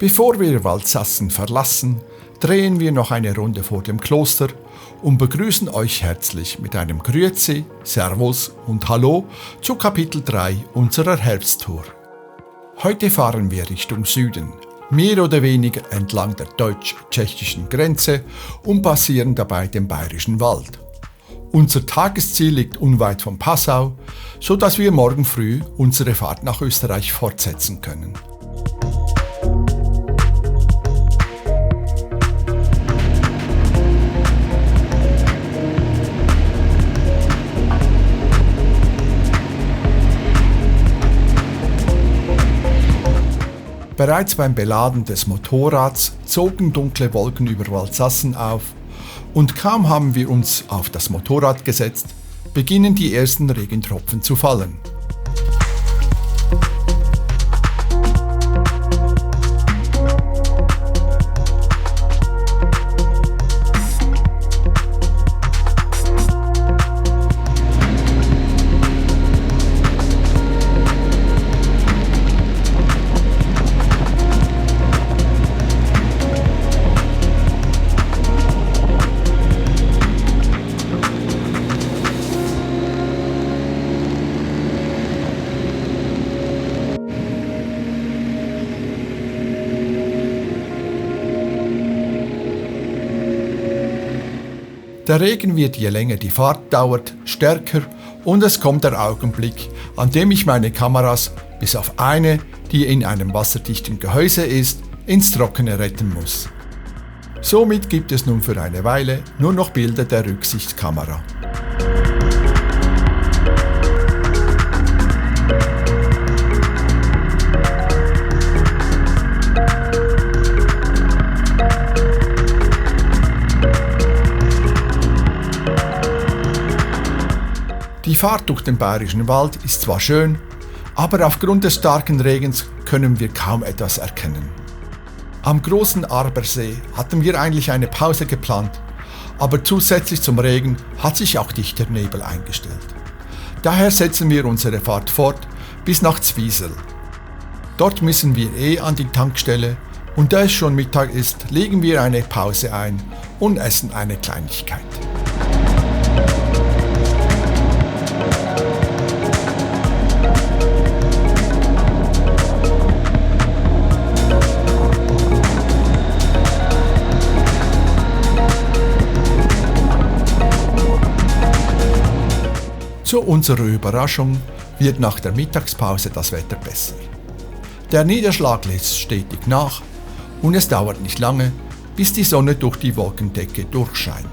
Bevor wir Waldsassen verlassen, drehen wir noch eine Runde vor dem Kloster und begrüßen euch herzlich mit einem Grüezi, Servus und Hallo zu Kapitel 3 unserer Herbsttour. Heute fahren wir Richtung Süden, mehr oder weniger entlang der deutsch-tschechischen Grenze und passieren dabei den Bayerischen Wald. Unser Tagesziel liegt unweit von Passau, sodass wir morgen früh unsere Fahrt nach Österreich fortsetzen können. Bereits beim Beladen des Motorrads zogen dunkle Wolken über Waldsassen auf und kaum haben wir uns auf das Motorrad gesetzt, beginnen die ersten Regentropfen zu fallen. Der Regen wird, je länger die Fahrt dauert, stärker und es kommt der Augenblick, an dem ich meine Kameras, bis auf eine, die in einem wasserdichten Gehäuse ist, ins Trockene retten muss. Somit gibt es nun für eine Weile nur noch Bilder der Rücksichtskamera. Die Fahrt durch den Bayerischen Wald ist zwar schön, aber aufgrund des starken Regens können wir kaum etwas erkennen. Am großen Arbersee hatten wir eigentlich eine Pause geplant, aber zusätzlich zum Regen hat sich auch dichter Nebel eingestellt. Daher setzen wir unsere Fahrt fort bis nach Zwiesel. Dort müssen wir an die Tankstelle und da es schon Mittag ist, legen wir eine Pause ein und essen eine Kleinigkeit. Zu unserer Überraschung wird nach der Mittagspause das Wetter besser. Der Niederschlag lässt stetig nach und es dauert nicht lange, bis die Sonne durch die Wolkendecke durchscheint.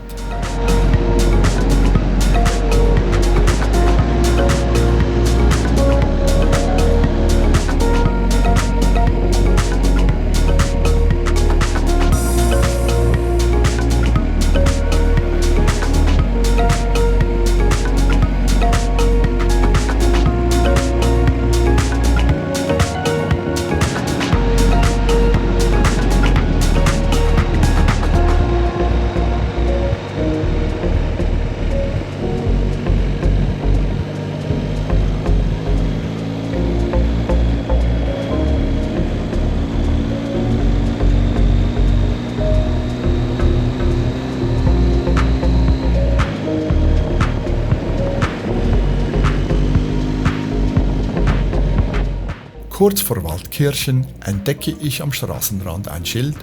Kurz vor Waldkirchen entdecke ich am Straßenrand ein Schild,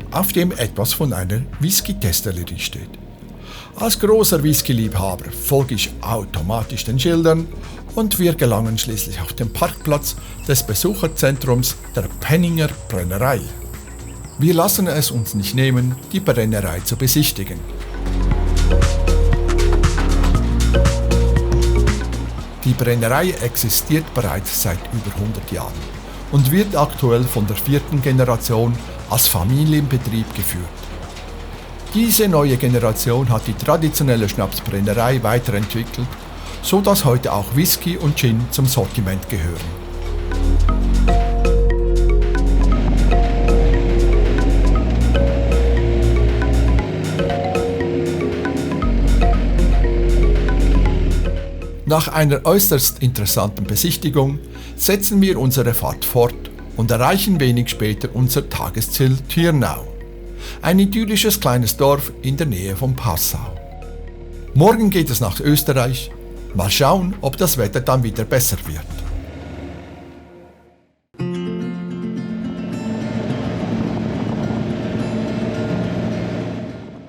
auf dem etwas von einer Whisky-Destillerie steht. Als großer Whisky-Liebhaber folge ich automatisch den Schildern und wir gelangen schließlich auf den Parkplatz des Besucherzentrums der Penninger Brennerei. Wir lassen es uns nicht nehmen, die Brennerei zu besichtigen. Die Brennerei existiert bereits seit über 100 Jahren und wird aktuell von der 4. Generation als Familienbetrieb geführt. Diese neue Generation hat die traditionelle Schnapsbrennerei weiterentwickelt, so dass heute auch Whisky und Gin zum Sortiment gehören. Nach einer äußerst interessanten Besichtigung setzen wir unsere Fahrt fort und erreichen wenig später unser Tagesziel Thürnau, ein idyllisches kleines Dorf in der Nähe von Passau. Morgen geht es nach Österreich. Mal schauen, ob das Wetter dann wieder besser wird.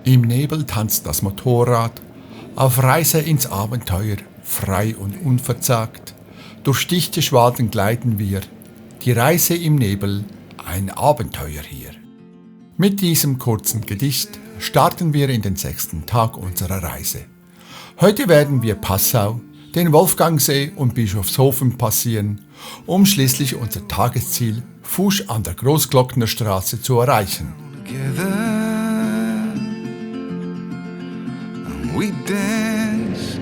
Im Nebel tanzt das Motorrad, auf Reise ins Abenteuer, frei und unverzagt. Durch dichte Schwaden gleiten wir, die Reise im Nebel, ein Abenteuer hier. Mit diesem kurzen Gedicht starten wir in den 6. Tag unserer Reise. Heute werden wir Passau, den Wolfgangsee und Bischofshofen passieren, um schließlich unser Tagesziel Fusch an der Großglocknerstraße zu erreichen. We danced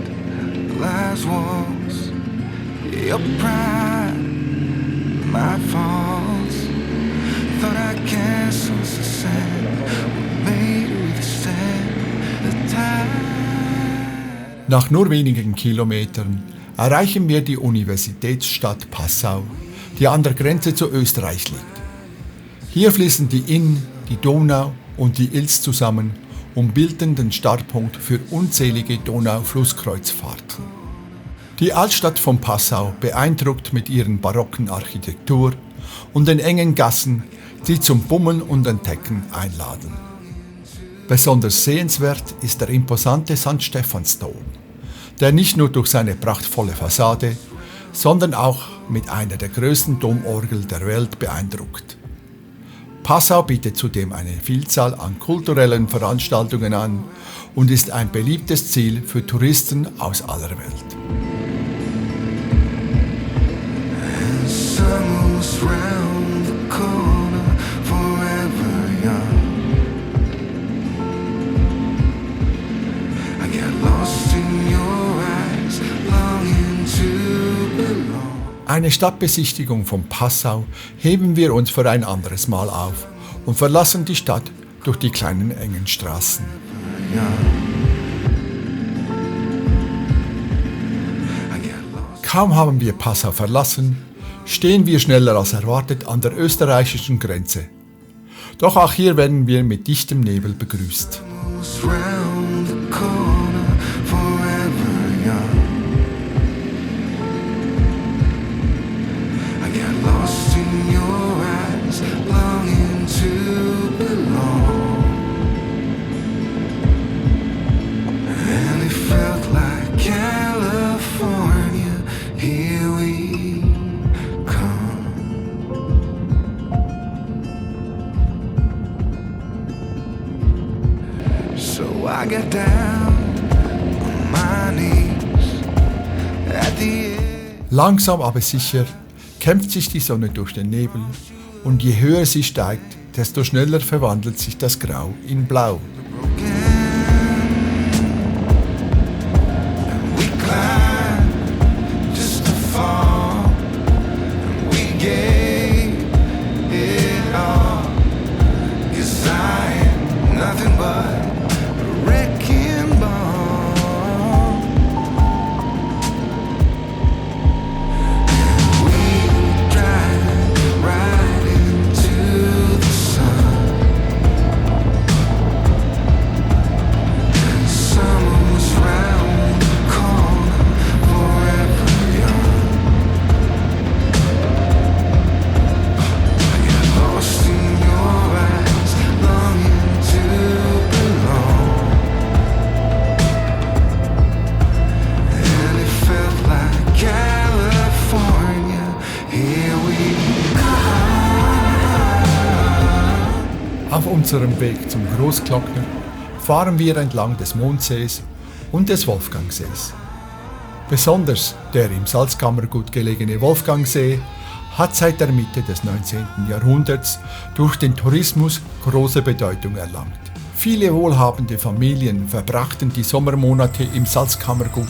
last waltz, your pride, my faults. Thought I canceled the sand, made we stand the tide. Nach nur wenigen Kilometern erreichen wir die Universitätsstadt Passau, die an der Grenze zu Österreich liegt. Hier fließen die Inn, die Donau und die Ilz zusammen und bilden den Startpunkt für unzählige Donau-Flusskreuzfahrten. Die Altstadt von Passau beeindruckt mit ihren barocken Architektur und den engen Gassen, die zum Bummeln und Entdecken einladen. Besonders sehenswert ist der imposante St. Stephansdom, der nicht nur durch seine prachtvolle Fassade, sondern auch mit einer der größten Domorgel der Welt beeindruckt. Passau bietet zudem eine Vielzahl an kulturellen Veranstaltungen an und ist ein beliebtes Ziel für Touristen aus aller Welt. Eine Stadtbesichtigung von Passau heben wir uns für ein anderes Mal auf und verlassen die Stadt durch die kleinen engen Straßen. Kaum haben wir Passau verlassen, stehen wir schneller als erwartet an der österreichischen Grenze. Doch auch hier werden wir mit dichtem Nebel begrüßt. I get down on my knees at the end. Langsam aber sicher kämpft sich die Sonne durch den Nebel und je höher sie steigt, desto schneller verwandelt sich das Grau in Blau. Auf unserem Weg zum Großglockner fahren wir entlang des Mondsees und des Wolfgangsees. Besonders der im Salzkammergut gelegene Wolfgangsee hat seit der Mitte des 19. Jahrhunderts durch den Tourismus große Bedeutung erlangt. Viele wohlhabende Familien verbrachten die Sommermonate im Salzkammergut,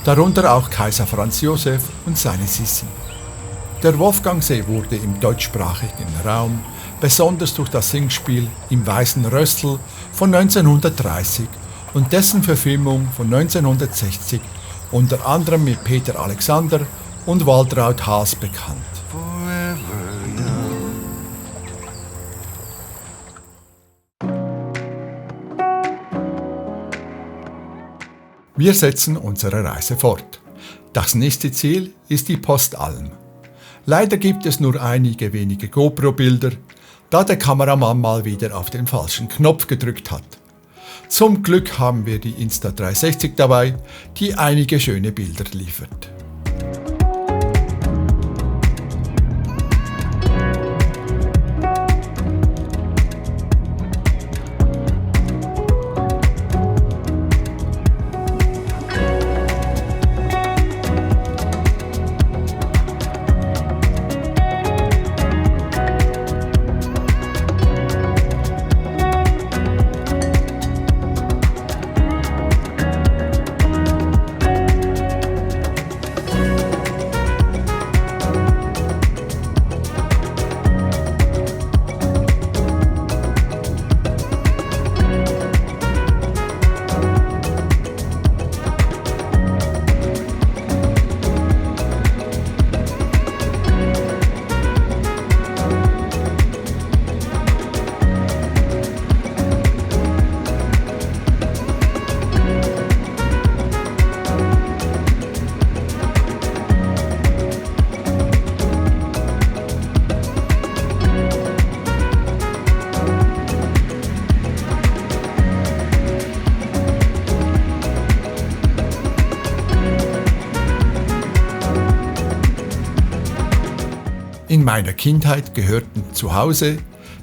darunter auch Kaiser Franz Josef und seine Sissi. Der Wolfgangsee wurde im deutschsprachigen Raum besonders durch das Singspiel Im Weißen Rössl von 1930 und dessen Verfilmung von 1960 unter anderem mit Peter Alexander und Waltraud Haas bekannt. Forever young. Wir setzen unsere Reise fort. Das nächste Ziel ist die Postalm. Leider gibt es nur einige wenige GoPro-Bilder, da der Kameramann mal wieder auf den falschen Knopf gedrückt hat. Zum Glück haben wir die Insta360 dabei, die einige schöne Bilder liefert. In meiner Kindheit gehörten zu Hause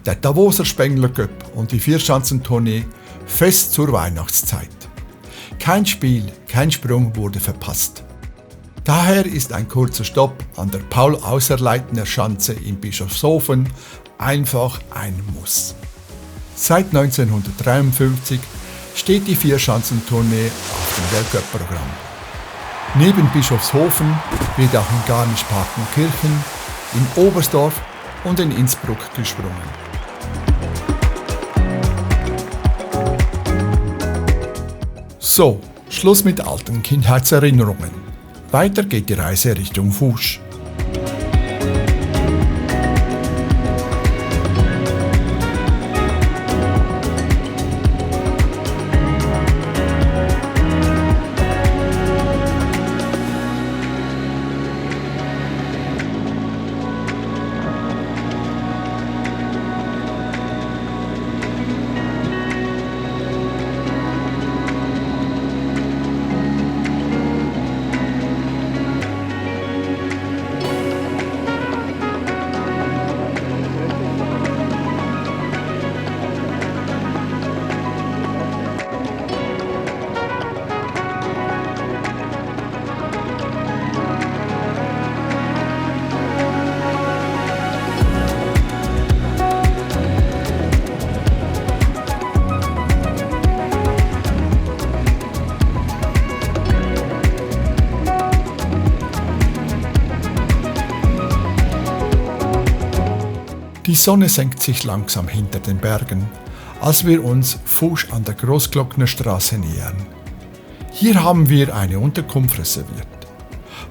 der Davoser Spengler Cup und die Vierschanzentournee fest zur Weihnachtszeit. Kein Spiel, kein Sprung wurde verpasst. Daher ist ein kurzer Stopp an der Paul-Außerleitner Schanze in Bischofshofen einfach ein Muss. Seit 1953 steht die Vierschanzentournee auf dem Weltcup-Programm. Neben Bischofshofen wird auch in Garmisch-Partenkirchen, in Oberstdorf und in Innsbruck gesprungen. So, Schluss mit alten Kindheitserinnerungen. Weiter geht die Reise Richtung Fusch. Die Sonne senkt sich langsam hinter den Bergen, als wir uns Fusch an der Großglocknerstraße nähern. Hier haben wir eine Unterkunft reserviert.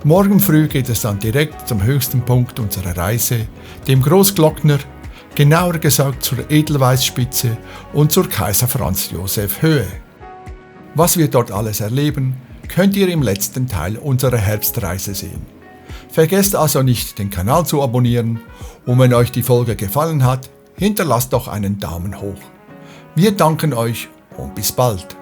Morgen früh geht es dann direkt zum höchsten Punkt unserer Reise, dem Großglockner, genauer gesagt zur Edelweißspitze und zur Kaiser Franz Joseph Höhe. Was wir dort alles erleben, könnt ihr im letzten Teil unserer Herbstreise sehen. Vergesst also nicht, den Kanal zu abonnieren und wenn euch die Folge gefallen hat, hinterlasst doch einen Daumen hoch. Wir danken euch und bis bald.